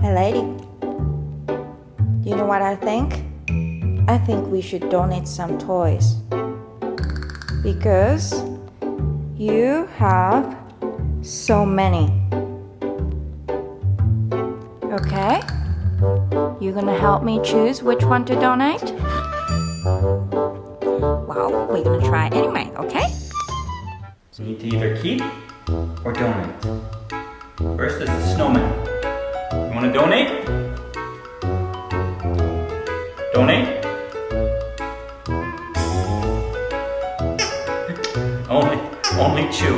Hey lady, you know what I think? I think we should donate some toys because you have so many. Okay? You're gonna help me choose which one to donate? Well, we're gonna try anyway, okay? So you need to either keep or donate. First is the snowman. You want to donate? Donate? Only chew.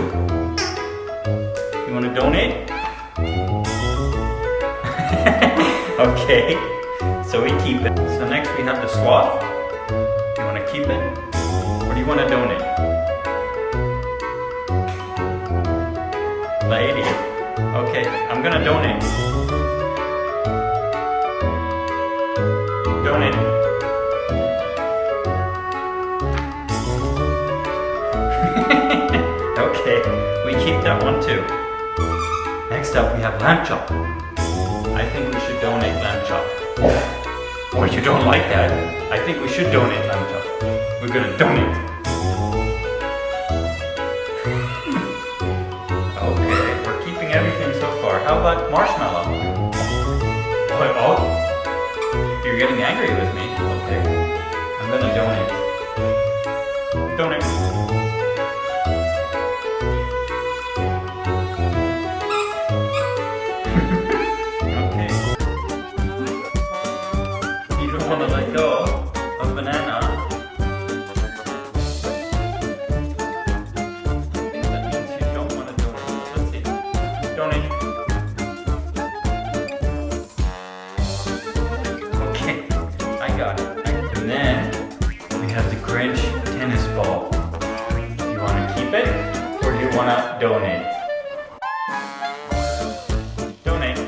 You want to donate? Okay, so we keep it. So next we have the sloth. You want to keep it? Or do you want to donate? Lady. Okay, I'm gonna donate. Donate. Okay, we keep that one too. Next up we have lamb chop. I think we should donate lamb chop. Or you don't like that? I think we should donate lamb chop. We're gonna donate. Okay, we're keeping everything so far. How about marshmallow? Oh, you're getting angry with me. Okay, I'm gonna donate. Donate. Okay. You don't want to let go of banana. That means you don't want to donate. Let's see. Donate. Okay, I got it. And then we have the Grinch tennis ball. Do you want to keep it or do you want to donate? Donate.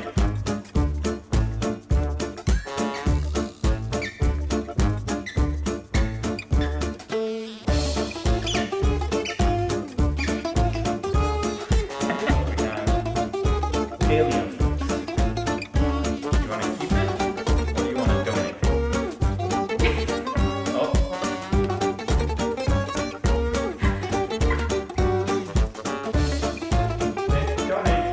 Alien. You want to keep it or do you want to donate? Oh. Donate.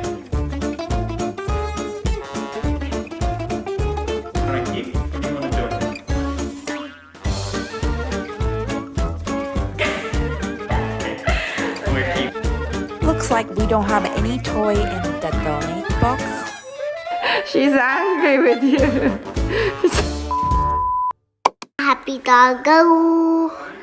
You want to keep or do you want to donate? We're keep. Looks like we don't have any toy in the donate box. She's angry with you. Happy doggo.